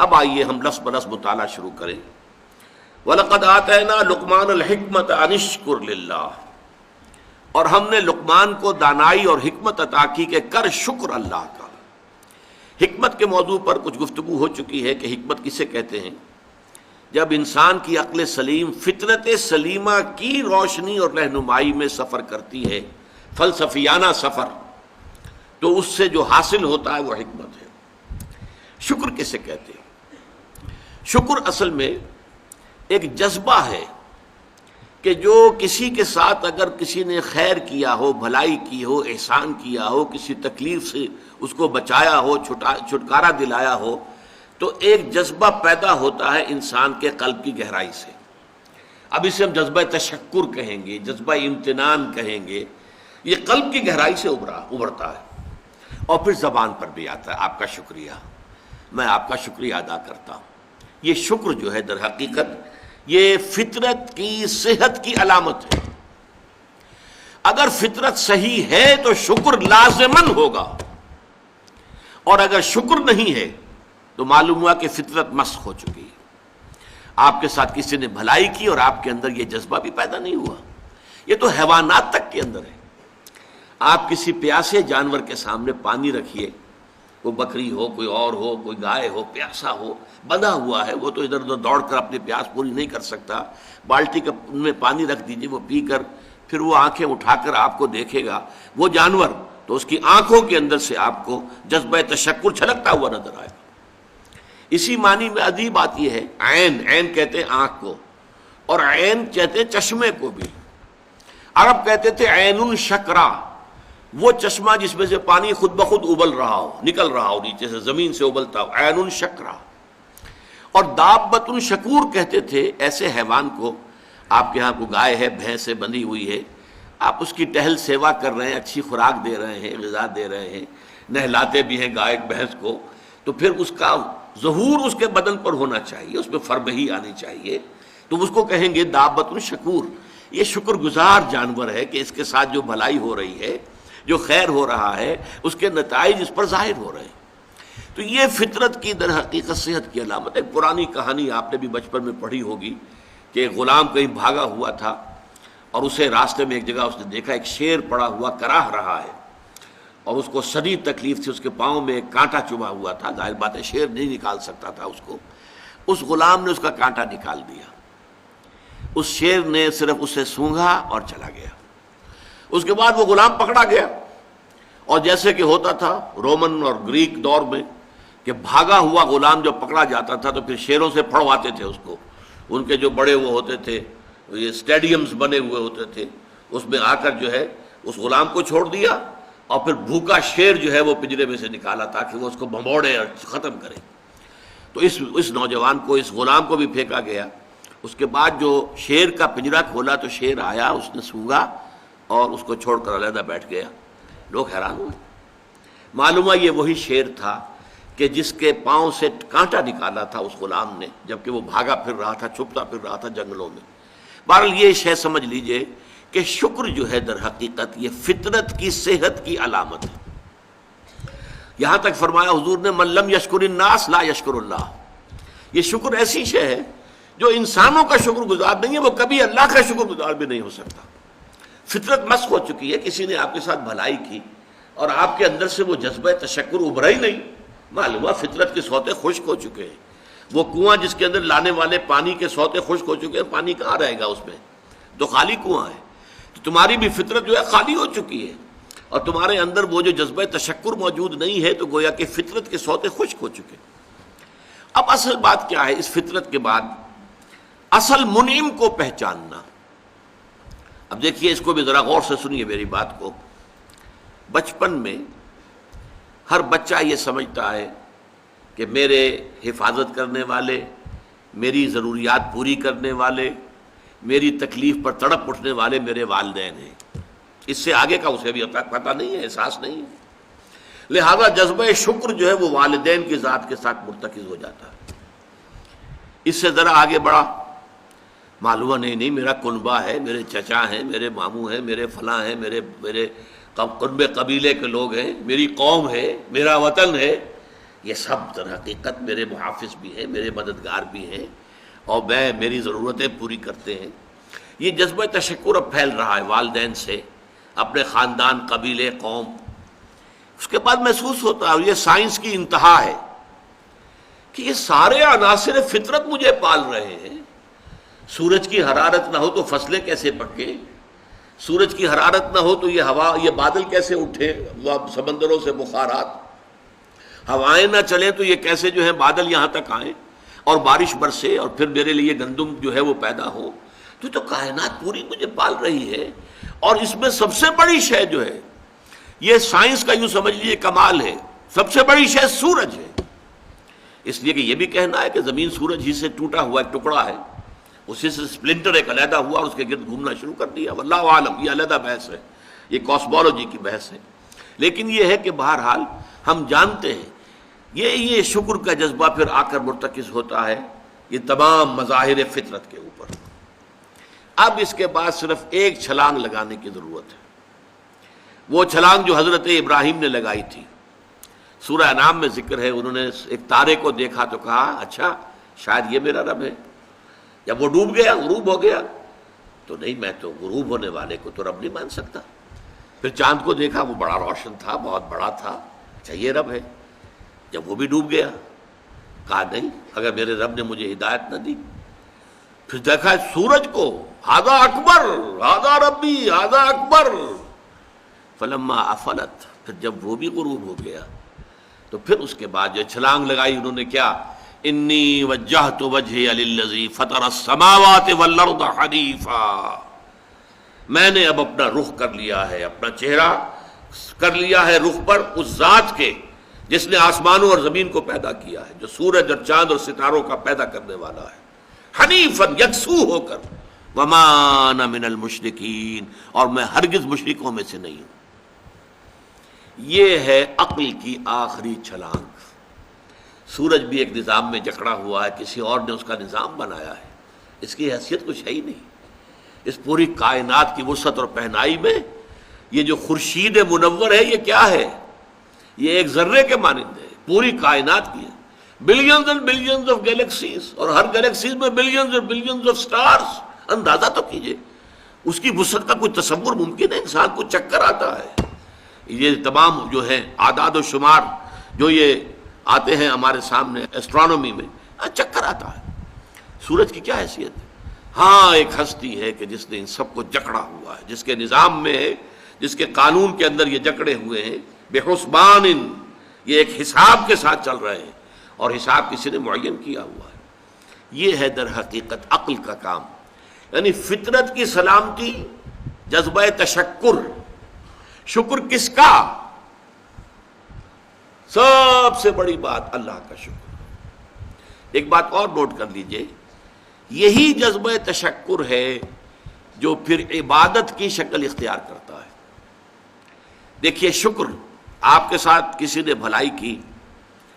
اب آئیے ہم لفظ بلفظ مطالعہ شروع کریں. وَلَقَدْ آتَيْنَا لُقْمَانَ الْحِكْمَةَ أَنِ اشْكُرْ لِلَّهِ، اور ہم نے لقمان کو دانائی اور حکمت عطا کی کہ کر شکر اللہ کا. حکمت کے موضوع پر کچھ گفتگو ہو چکی ہے کہ حکمت کسے کہتے ہیں. جب انسان کی عقل سلیم فطرت سلیمہ کی روشنی اور رہنمائی میں سفر کرتی ہے، فلسفیانہ سفر، تو اس سے جو حاصل ہوتا ہے وہ حکمت ہے. شکر کسے کہتے ہیں؟ شکر اصل میں ایک جذبہ ہے کہ جو کسی کے ساتھ اگر کسی نے خیر کیا ہو، بھلائی کی ہو، احسان کیا ہو، کسی تکلیف سے اس کو بچایا ہو، چھٹکارا دلایا ہو، تو ایک جذبہ پیدا ہوتا ہے انسان کے قلب کی گہرائی سے. اب اسے ہم جذبہ تشکر کہیں گے، جذبہ امتنان کہیں گے. یہ قلب کی گہرائی سے ابھرتا ہے اور پھر زبان پر بھی آتا ہے. آپ کا شکریہ، میں آپ کا شکریہ ادا کرتا ہوں. یہ شکر جو ہے در حقیقت یہ فطرت کی صحت کی علامت ہے. اگر فطرت صحیح ہے تو شکر لازماً ہوگا، اور اگر شکر نہیں ہے تو معلوم ہوا کہ فطرت مسخ ہو چکی ہے. آپ کے ساتھ کسی نے بھلائی کی اور آپ کے اندر یہ جذبہ بھی پیدا نہیں ہوا. یہ تو حیوانات تک کے اندر ہے. آپ کسی پیاسے جانور کے سامنے پانی رکھیے، کوئی بکری ہو، کوئی اور ہو، کوئی گائے ہو، پیاسا ہو، بندھا ہوا ہے، وہ تو ادھر ادھر دوڑ کر اپنی پیاس پوری نہیں کر سکتا. بالٹی میں پانی رکھ دیجیے، وہ پی کر پھر وہ آنکھیں اٹھا کر آپ کو دیکھے گا. وہ جانور تو اس کی آنکھوں کے اندر سے آپ کو جذبہ تشکر چھلکتا ہوا نظر آئے گا. اسی معنی میں عجیب بات یہ ہے، عین کہتے ہیں آنکھ کو، اور عین کہتے ہیں چشمے کو بھی. عرب کہتے تھے عین شکرا، وہ چشمہ جس میں سے پانی خود بخود ابل رہا ہو، نکل رہا ہو نیچے سے، زمین سے ابلتا ہو، عین شکرا. اور دابۃ شکور کہتے تھے ایسے حیوان کو. آپ کے ہاں کو گائے ہے، بھینس سے بندھی ہوئی ہے، آپ اس کی ٹہل سیوا کر رہے ہیں، اچھی خوراک دے رہے ہیں، غذا دے رہے ہیں، نہلاتے بھی ہیں گائے بھینس کو، تو پھر اس کا ظہور اس کے بدن پر ہونا چاہیے، اس میں فربہی آنی چاہیے. تو اس کو کہیں گے دابۃ شکور. یہ شکر گزار جانور ہے کہ اس کے ساتھ جو بھلائی ہو رہی ہے، جو خیر ہو رہا ہے، اس کے نتائج اس پر ظاہر ہو رہے ہیں. تو یہ فطرت کی در حقیقت صحت کی علامت ہے. پرانی کہانی آپ نے بھی بچپن میں پڑھی ہوگی کہ ایک غلام کہیں بھاگا ہوا تھا اور اسے راستے میں ایک جگہ اس نے دیکھا ایک شیر پڑا ہوا کراہ رہا ہے، اور اس کو شدید تکلیف تھی. اس کے پاؤں میں ایک کانٹا چبھا ہوا تھا. ظاہر بات ہے شیر نہیں نکال سکتا تھا اس کو. اس غلام نے اس کا کانٹا نکال دیا. اس شیر نے صرف اسے سونگھا اور چلا گیا. اس کے بعد وہ غلام پکڑا گیا، اور جیسے کہ ہوتا تھا رومن اور گریک دور میں کہ بھاگا ہوا غلام جب پکڑا جاتا تھا تو پھر شیروں سے پھڑواتے تھے اس کو. ان کے جو بڑے وہ ہوتے تھے، یہ اسٹیڈیمز بنے ہوئے ہوتے تھے، اس میں آ کر جو ہے اس غلام کو چھوڑ دیا، اور پھر بھوکا شیر جو ہے وہ پنجرے میں سے نکالا تاکہ وہ اس کو بھمبوڑے اور ختم کرے. تو اس نوجوان کو، اس غلام کو بھی پھینکا گیا. اس کے بعد جو شیر کا پنجرا کھولا تو شیر آیا، اس نے سونگا اور اس کو چھوڑ کر علیحدہ بیٹھ گیا. لوگ حیران ہوئے. معلوم ہے یہ وہی شیر تھا کہ جس کے پاؤں سے کانٹا نکالا تھا اس غلام نے، جبکہ وہ بھاگا پھر رہا تھا، چھپتا پھر رہا تھا جنگلوں میں. بہرحال یہ شے سمجھ لیجئے کہ شکر جو ہے در حقیقت یہ فطرت کی صحت کی علامت ہے. یہاں تک فرمایا حضور نے من لم یشکر الناس لا یشکر اللہ. یہ شکر ایسی شے ہے جو انسانوں کا شکر گزار نہیں ہے، وہ کبھی اللہ کا شکر گزار بھی نہیں ہو سکتا. فطرت مسخ ہو چکی ہے. کسی نے آپ کے ساتھ بھلائی کی اور آپ کے اندر سے وہ جذبہ تشکر ابھرا ہی نہیں، معلوم ہے فطرت کے سوتے خشک ہو چکے ہیں. وہ کنواں جس کے اندر لانے والے پانی کے سوتے خشک ہو چکے ہیں، پانی کہاں رہے گا اس میں؟ تو خالی کنواں ہے. تو تمہاری بھی فطرت جو ہے خالی ہو چکی ہے، اور تمہارے اندر وہ جو جذبہ تشکر موجود نہیں ہے، تو گویا کہ فطرت کے سوتے خشک ہو چکے. اب اصل بات کیا ہے؟ اس فطرت کے بعد اصل منعم کو پہچاننا. اب دیکھیے، اس کو بھی ذرا غور سے سنیے میری بات کو. بچپن میں ہر بچہ یہ سمجھتا ہے کہ میرے حفاظت کرنے والے، میری ضروریات پوری کرنے والے، میری تکلیف پر تڑپ اٹھنے والے میرے والدین ہیں. اس سے آگے کا اسے بھی پتہ نہیں ہے، احساس نہیں ہے. لہذا جذبہ شکر جو ہے وہ والدین کی ذات کے ساتھ مرتکز ہو جاتا ہے. اس سے ذرا آگے بڑھا، معلوم نہیں میرا کنبہ ہے، میرے چچا ہیں، میرے ماموں ہیں، میرے فلاں ہیں، میرے قرب قبیلے کے لوگ ہیں، میری قوم ہے، میرا وطن ہے. یہ سب در حقیقت میرے محافظ بھی ہیں، میرے مددگار بھی ہیں، اور میری ضرورتیں پوری کرتے ہیں۔ یہ جذبہ تشکر اب پھیل رہا ہے والدین سے، اپنے خاندان، قبیلے، قوم۔ اس کے بعد محسوس ہوتا ہے، اور یہ سائنس کی انتہا ہے، کہ یہ سارے عناصر فطرت مجھے پال رہے ہیں۔ سورج کی حرارت نہ ہو تو فصلیں کیسے پکیں؟ سورج کی حرارت نہ ہو تو یہ ہوا، یہ بادل کیسے اٹھے، سمندروں سے بخارات؟ ہوائیں نہ چلیں تو یہ کیسے جو ہے بادل یہاں تک آئیں اور بارش برسے اور پھر میرے لیے گندم جو ہے وہ پیدا ہو؟ تو کائنات پوری مجھے پال رہی ہے، اور اس میں سب سے بڑی شے جو ہے، یہ سائنس کا یوں سمجھ لیجیے کمال ہے، سب سے بڑی شے سورج ہے۔ اس لیے کہ یہ بھی کہنا ہے کہ زمین سورج ہی سے ٹوٹا ہوا ایک ٹکڑا ہے، اسی سے سپلنٹر ایک علیحدہ ہوا اور اس کے گرد گھومنا شروع کر دیا، واللہ عالم، یہ علیحدہ بحث ہے، یہ کاسمولوجی کی بحث ہے۔ لیکن یہ ہے کہ بہرحال ہم جانتے ہیں یہ شکر کا جذبہ پھر آ کر مرتکز ہوتا ہے یہ تمام مظاہر فطرت کے اوپر۔ اب اس کے بعد صرف ایک چھلانگ لگانے کی ضرورت ہے، وہ چھلانگ جو حضرت ابراہیم نے لگائی تھی۔ سورہ انعام میں ذکر ہے، انہوں نے ایک تارے کو دیکھا تو کہا اچھا شاید یہ میرا رب ہے۔ جب وہ ڈوب گیا، غروب ہو گیا، تو نہیں، میں تو غروب ہونے والے کو تو رب نہیں مان سکتا۔ پھر چاند کو دیکھا، وہ بڑا روشن تھا، بہت بڑا تھا، اچھا یہ رب ہے۔ جب وہ بھی ڈوب گیا، کہا نہیں، اگر میرے رب نے مجھے ہدایت نہ دی۔ پھر دیکھا سورج کو، ھذا اکبر، ھذا ربی، ھذا اکبر، فلما افلت، پھر جب وہ بھی غروب ہو گیا تو پھر اس کے بعد جو چھلانگ لگائی انہوں نے کیا، انی وجہت وجہی للذی فطر السماوات والارض حنیفا، میں نے اب اپنا رخ کر لیا ہے، اپنا چہرہ کر لیا ہے رخ پر اس ذات کے جس نے آسمانوں اور زمین کو پیدا کیا ہے، جو سورج اور چاند اور ستاروں کا پیدا کرنے والا ہے، حنیفا، یکسو ہو کر، وما انا من المشرکین، اور میں ہرگز مشرکوں میں سے نہیں ہوں۔ یہ ہے عقل کی آخری چھلانگ۔ سورج بھی ایک نظام میں جکڑا ہوا ہے، کسی اور نے اس کا نظام بنایا ہے، اس کی حیثیت کچھ ہے ہی نہیں۔ اس پوری کائنات کی وسعت اور پہنائی میں یہ جو خورشید منور ہے، یہ کیا ہے؟ یہ ایک ذرے کے مانند ہے، پوری کائنات کی ہے، billions and billions of galaxies, اور ہر گیلیکسیز میں بلینز اور بلینز آف سٹارز۔ اندازہ تو کیجئے، اس کی وسعت کا کوئی تصور ممکن ہے؟ انسان کو چکر آتا ہے۔ یہ تمام جو ہے اعداد و شمار جو یہ آتے ہیں ہمارے سامنے ایسٹرونومی میں، چکر آتا ہے۔ سورج کی کیا حیثیت ہے؟ ہاں ایک ہستی ہے کہ جس نے ان سب کو جکڑا ہوا ہے، جس کے نظام میں ہے، جس کے قانون کے اندر یہ جکڑے ہوئے ہیں، بے حسبان، یہ ایک حساب کے ساتھ چل رہے ہیں، اور حساب کسی نے معین کیا ہوا ہے۔ یہ ہے در حقیقت عقل کا کام، یعنی فطرت کی سلامتی، جذبہ تشکر، شکر کس کا؟ سب سے بڑی بات اللہ کا شکر۔ ایک بات اور نوٹ کر لیجئے، یہی جذبہ تشکر ہے جو پھر عبادت کی شکل اختیار کرتا ہے۔ دیکھیے شکر، آپ کے ساتھ کسی نے بھلائی کی،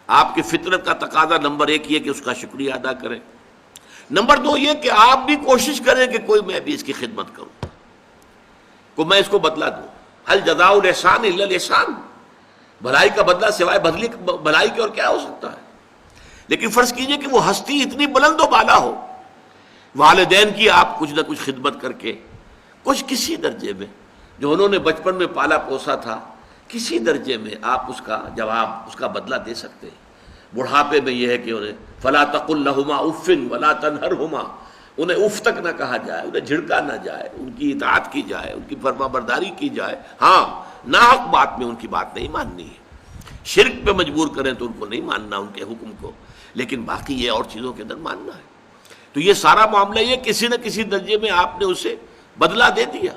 آپ کی فطرت کا تقاضا نمبر ایک یہ کہ اس کا شکریہ ادا کریں، نمبر دو یہ کہ آپ بھی کوشش کریں کہ کوئی میں بھی اس کی خدمت کروں، کو میں اس کو بدلہ دوں۔ ہل جزاء الاحسان الا الاحسان، بھلائی کا بدلہ سوائے بھلائی کے اور کیا ہو سکتا ہے؟ لیکن فرض کیجئے کہ وہ ہستی اتنی بلند و بالا ہو، والدین کی آپ کچھ نہ کچھ خدمت کر کے، کچھ کسی درجے میں جو انہوں نے بچپن میں پالا پوسا تھا، کسی درجے میں آپ اس کا جواب، اس کا بدلہ دے سکتے ہیں۔ بڑھاپے میں یہ ہے کہ انہیں فلا تقل لہما اف ولا تنہرہما، انہیں اف تک نہ کہا جائے، انہیں جھڑکا نہ جائے، ان کی اطاعت کی جائے، ان کی فرما برداری کی جائے۔ ہاں ناحق بات میں ان کی بات نہیں ماننی ہے، شرک پہ مجبور کریں تو ان کو نہیں ماننا، ان کے حکم کو، لیکن باقی یہ اور چیزوں کے اندر ماننا ہے۔ تو یہ سارا معاملہ یہ کسی نہ کسی درجے میں آپ نے اسے بدلہ دے دیا،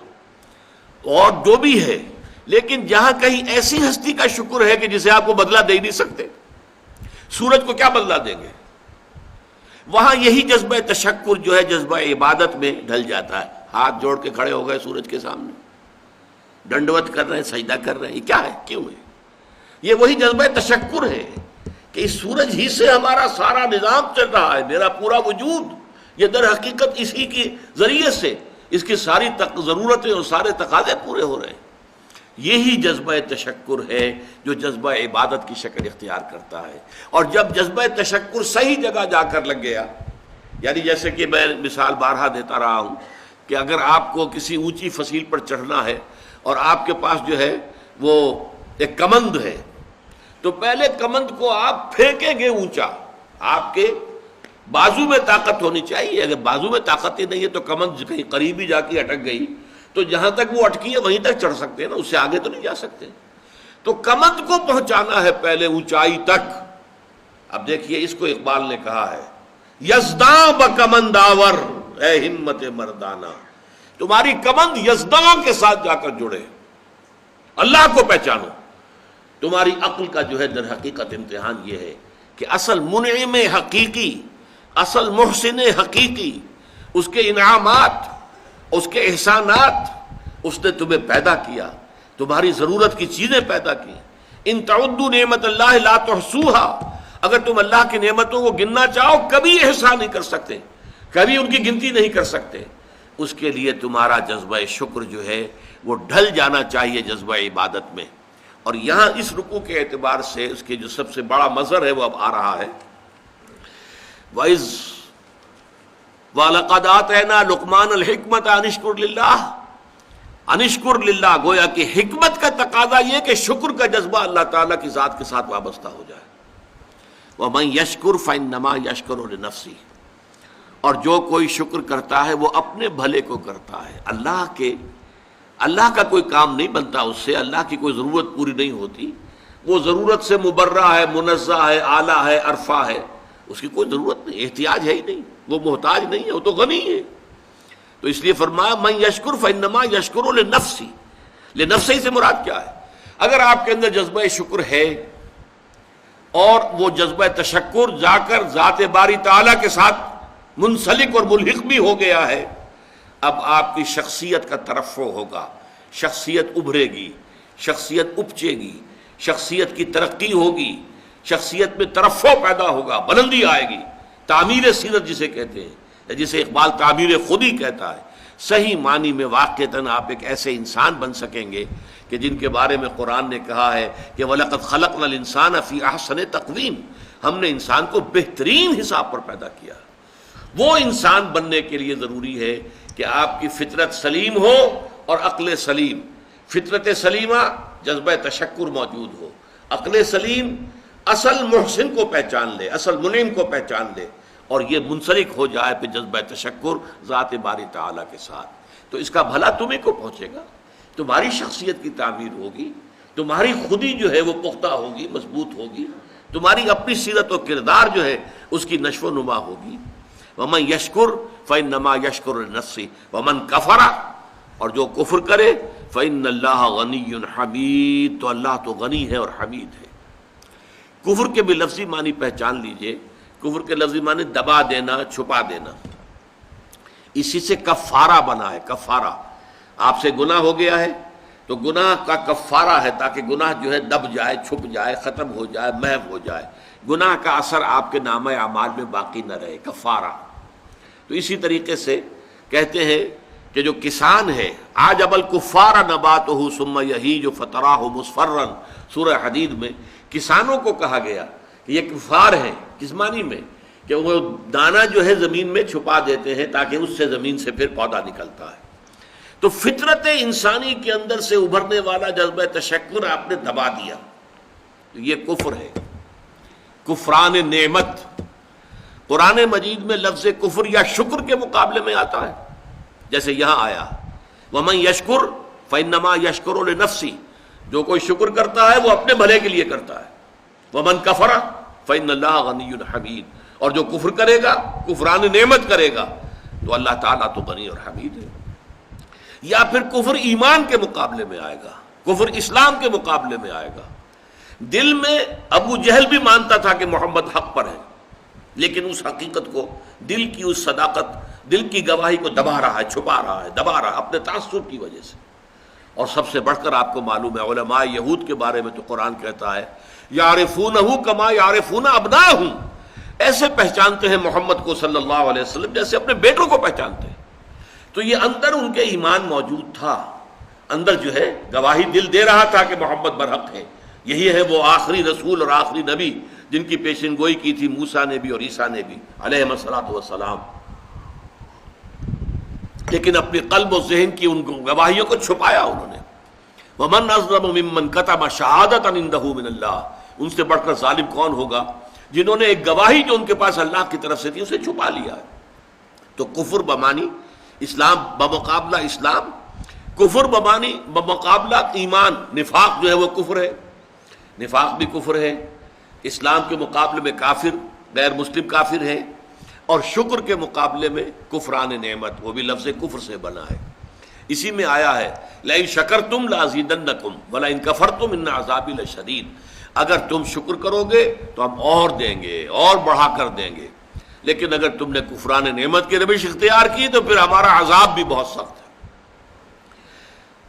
اور جو بھی ہے، لیکن جہاں کہیں ایسی ہستی کا شکر ہے کہ جسے آپ کو بدلہ دے ہی نہیں سکتے، سورج کو کیا بدلہ دیں گے، وہاں یہی جذبہ تشکر جو ہے جذبہ عبادت میں ڈھل جاتا ہے۔ ہاتھ جوڑ کے کھڑے ہو گئے سورج کے سامنے، ڈنڈوت کر رہے ہیں، سجدہ کر رہے ہیں، یہ کیا ہے، کیوں ہے؟ یہ وہی جذبہ تشکر ہے کہ اس سورج ہی سے ہمارا سارا نظام چل رہا ہے، میرا پورا وجود یہ در حقیقت اسی کے ذریعے سے اس کی ساری ضرورتیں اور سارے تقاضے پورے ہو رہے ہیں۔ یہی جذبہ تشکر ہے جو جذبہ عبادت کی شکل اختیار کرتا ہے. اور جب جذبہ تشکر صحیح جگہ جا کر لگ گیا، یعنی جیسے کہ میں مثال بارہا دیتا رہا ہوں کہ اگر آپ کو کسی اونچی فصیل پر چڑھنا ہے اور آپ کے پاس جو ہے وہ ایک کمند ہے، تو پہلے کمند کو آپ پھینکیں گے اونچا. آپ کے بازو میں طاقت ہونی چاہیے. اگر بازو میں طاقت ہی نہیں ہے تو کمند کہیں قریب ہی جا کے اٹک گئی تو جہاں تک وہ اٹکی ہے وہیں تک چڑھ سکتے ہیں نا، اس سے آگے تو نہیں جا سکتے. تو کمند کو پہنچانا ہے پہلے اونچائی تک. اب دیکھیے اس کو اقبال نے کہا ہے یزداں بکمند آور اے ہمت مردانہ. تمہاری کمند یزداں کے ساتھ جا کر جڑے، اللہ کو پہچانو. تمہاری عقل کا جو ہے در حقیقت امتحان یہ ہے کہ اصل منعم حقیقی، اصل محسن حقیقی، اس کے انعامات، اس کے احسانات، اس نے تمہیں پیدا کیا، تمہاری ضرورت کی چیزیں پیدا کی. ان تعدوا نعمت اللہ لا تحصوها، اگر تم اللہ کی نعمتوں کو گننا چاہو کبھی احسان نہیں کر سکتے، کبھی ان کی گنتی نہیں کر سکتے. اس کے لیے تمہارا جذبہ شکر جو ہے وہ ڈھل جانا چاہیے جذبہ عبادت میں. اور یہاں اس رکوع کے اعتبار سے اس کے جو سب سے بڑا مظہر ہے وہ اب آ رہا ہے. وَإِذْ وَلَقَدْ آتَيْنَا لُقْمَانَ الْحِكْمَةَ أَنِ اشْكُرْ لِلَّهِ، أَنِ اشْكُرْ لِلَّهِ، گویا کہ حکمت کا تقاضا یہ کہ شکر کا جذبہ اللہ تعالیٰ کی ذات کے ساتھ وابستہ ہو جائے. وَمَنْ يَشْكُرْ فَإِنَّمَا يَشْكُرُ لِنَفْسِهِ، اور جو کوئی شکر کرتا ہے وہ اپنے بھلے کو کرتا ہے. اللہ کا کوئی کام نہیں بنتا اس سے، اللہ کی کوئی ضرورت پوری نہیں ہوتی. وہ ضرورت سے مبرہ ہے، منزہ ہے، اعلیٰ ہے، عرفہ ہے، اس کی کوئی ضرورت نہیں، احتیاج ہے ہی نہیں، وہ محتاج نہیں ہے، وہ تو غنی ہے. تو اس لیے فرمایا من یشکر فانما یشکر لنفسی. لنفسی سے مراد کیا ہے؟ اگر آپ کے اندر جذبہ شکر ہے اور وہ جذبہ تشکر جا کر ذات باری تعالیٰ کے ساتھ منسلک اور ملحق بھی ہو گیا ہے، اب آپ کی شخصیت کا ترفع ہوگا، شخصیت ابھرے گی، شخصیت اپچے گی، شخصیت کی ترقی ہوگی، شخصیت میں ترفع پیدا ہوگا، بلندی آئے گی. تعمیر سیرت جسے کہتے ہیں، جسے اقبال تعمیر خودی کہتا ہے. صحیح معنی میں واقعتاً آپ ایک ایسے انسان بن سکیں گے کہ جن کے بارے میں قرآن نے کہا ہے کہ وَلَقَدْ خَلَقْنَا الْإِنسَانَ فِي أَحْسَنِ تَقْوِيمٍ، ہم نے انسان کو بہترین حساب پر پیدا کیا. وہ انسان بننے کے لیے ضروری ہے کہ آپ کی فطرت سلیم ہو اور عقل سلیم. فطرت سلیمہ جذبہ تشکر موجود ہو، عقل سلیم اصل محسن کو پہچان لے، اصل منعم کو پہچان لے، اور یہ منسلک ہو جائے پہ جذبہ تشکر ذات باری تعالیٰ کے ساتھ. تو اس کا بھلا تمہیں کو پہنچے گا، تمہاری شخصیت کی تعمیر ہوگی، تمہاری خودی جو ہے وہ پختہ ہوگی، مضبوط ہوگی، تمہاری اپنی سیرت و کردار جو ہے اس کی نشو و نما ہوگی. وَمَنْ يَشْكُرْ فَإِنَّمَا يَشْكُرُ لِنَفْسِهِ وَمَنْ كَفَرَ، اور جو کفر کرے فَإِنَّ اللَّهَ غَنِيٌّ حَمِيدٌ، تو اللہ تو غنی ہے اور حمید ہے. کفر کے بھی لفظی معنی پہچان لیجئے. کفر کے لفظی معنی دبا دینا، چھپا دینا. اسی سے کفارہ بنا ہے. کفارہ، آپ سے گناہ ہو گیا ہے تو گناہ کا کفارہ ہے تاکہ گناہ جو ہے دب جائے، چھپ جائے، ختم ہو جائے، محو ہو جائے، گناہ کا اثر آپ کے نامہ اعمال میں باقی نہ رہے. کفارہ. تو اسی طریقے سے کہتے ہیں کہ جو کسان ہے عجب الکفار نباتہ ثم یہیج فتراہ مصفرا، سورہ حدید میں کسانوں کو کہا گیا کہ یہ کفار ہیں. کس معنی میں؟ کہ وہ دانہ جو ہے زمین میں چھپا دیتے ہیں تاکہ اس سے زمین سے پھر پودا نکلتا ہے. تو فطرت انسانی کے اندر سے ابھرنے والا جذبہ تشکر آپ نے دبا دیا، تو یہ کفر ہے، کفران نعمت. قرآن مجید میں لفظ کفر یا شکر کے مقابلے میں آتا ہے، جیسے یہاں آیا وَمَنْ يَشْكُرْ فَإِنَّمَا يَشْكُرُ لِنَفْسِهِ، جو کوئی شکر کرتا ہے وہ اپنے بھلے کے لیے کرتا ہے. وَمَنْ كَفَرَ فَإِنَّ اللَّهَ غَنِيٌّ حَمِيدٌ، اور جو کفر کرے گا، کفران نعمت کرے گا، تو اللہ تعالیٰ تو غنی اور حمید ہے. یا پھر کفر ایمان کے مقابلے میں آئے گا، کفر اسلام کے مقابلے میں آئے گا. دل میں ابو جہل بھی مانتا تھا کہ محمد حق پر ہے، لیکن اس حقیقت کو، دل کی اس صداقت، دل کی گواہی کو دبا رہا ہے، چھپا رہا ہے، دبا رہا ہے اپنے تعصب کی وجہ سے. اور سب سے بڑھ کر آپ کو معلوم ہے علماء یہود کے بارے میں تو قرآن کہتا ہے یعرفونہ کما یعرفون ابناءہم، ایسے پہچانتے ہیں محمد کو صلی اللہ علیہ وسلم جیسے اپنے بیٹوں کو پہچانتے ہیں. تو یہ اندر ان کے ایمان موجود تھا، اندر جو ہے گواہی دل دے رہا تھا کہ محمد برحق ہے، یہی ہے وہ آخری رسول اور آخری نبی جن کی پیشن گوئی کی تھی موسیٰ نے بھی اور عیسیٰ نے بھی علیہم الصلوۃ والسلام، لیکن اپنے قلب و ذہن کی ان گواہیوں کو چھپایا انہوں نے۔ وَمَنْ أَظْلَمُ مِمَّنْ كَتَمَ شَهَادَةً عِندَهُ مِنَ اللَّهِ، ان سے بڑھ کر ظالم کون ہوگا جنہوں نے ایک گواہی جو ان کے پاس اللہ کی طرف سے تھی اسے چھپا لیا ہے۔ تو کفر بمانی اسلام بمقابلہ اسلام، کفر بمانی بمقابلہ ایمان، نفاق جو ہے وہ کفر ہے، نفاق بھی کفر ہے، اسلام کے مقابلے میں کافر غیر مسلم کافر ہے، اور شکر کے مقابلے میں کفران نعمت، وہ بھی لفظ کفر سے بنا ہے۔ اسی میں آیا ہے لئن شکرتم لازیدنکم ولئن کفرتم ان عذابی لشدید، اگر تم شکر کرو گے تو ہم اور دیں گے اور بڑھا کر دیں گے، لیکن اگر تم نے کفران نعمت کی روش اختیار کی تو پھر ہمارا عذاب بھی بہت سخت ہے۔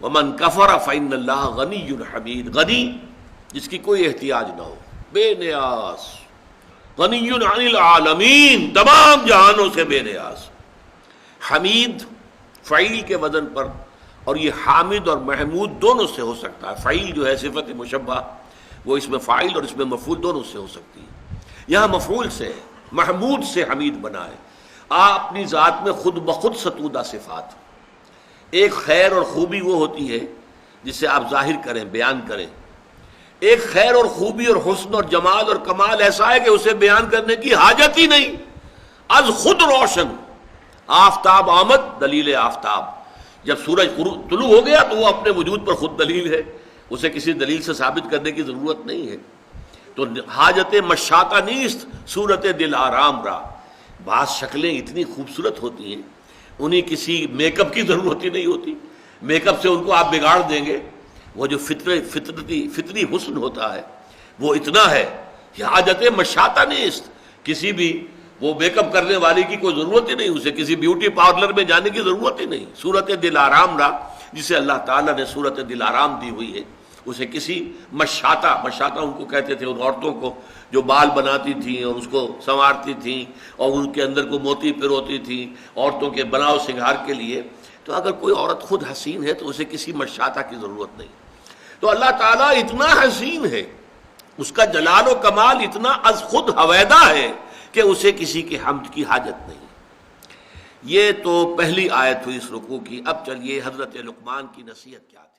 ومن کفر فإن اللہ غنی حمید، غنی جس کی کوئی احتیاج نہ ہو، بے نیاز، غنی عن العالمین، تمام جہانوں سے بے نیاز، حمید فعیل کے وزن پر، اور یہ حامد اور محمود دونوں سے ہو سکتا ہے۔ فعیل جو ہے صفت مشبہ وہ اس میں فاعل اور اس میں مفعول دونوں سے ہو سکتی ہے، یہاں مفعول سے محمود سے حمید بنا ہے۔ آپ اپنی ذات میں خود بخود ستودہ صفات، ایک خیر اور خوبی وہ ہوتی ہے جسے آپ ظاہر کریں بیان کریں، ایک خیر اور خوبی اور حسن اور جمال اور کمال ایسا ہے کہ اسے بیان کرنے کی حاجت ہی نہیں، از خود روشن۔ آفتاب آمد دلیل آفتاب، جب سورج طلوع ہو گیا تو وہ اپنے وجود پر خود دلیل ہے، اسے کسی دلیل سے ثابت کرنے کی ضرورت نہیں ہے۔ تو حاجت مشاطہ نیست صورت دل آرام را، بعض شکلیں اتنی خوبصورت ہوتی ہیں انہیں کسی میک اپ کی ضرورت ہی نہیں ہوتی، میک اپ سے ان کو آپ بگاڑ دیں گے۔ وہ جو فطری حسن ہوتا ہے وہ اتنا ہے کہ حاجت مشاطہ نیست، کسی بھی وہ میک اپ کرنے والی کی کوئی ضرورت ہی نہیں، اسے کسی بیوٹی پارلر میں جانے کی ضرورت ہی نہیں۔ صورت دل آرام را جسے اللہ تعالیٰ نے صورت دل آرام دی ہوئی ہے، اسے کسی مشاطہ ان کو کہتے تھے ان عورتوں کو جو بال بناتی تھیں اور اس کو سنوارتی تھیں اور ان کے اندر کو موتی پروتی تھیں عورتوں کے بناؤ سنگھار کے لیے۔ تو اگر کوئی عورت خود حسین ہے تو اسے کسی مشاطہ کی ضرورت نہیں۔ تو اللہ تعالیٰ اتنا حسین ہے، اس کا جلال و کمال اتنا از خود ہویدہ ہے کہ اسے کسی کے حمد کی حاجت نہیں۔ یہ تو پہلی آیت ہوئی اس رکوع کی۔ اب چلیے حضرت لقمان کی نصیحت کیا تھی۔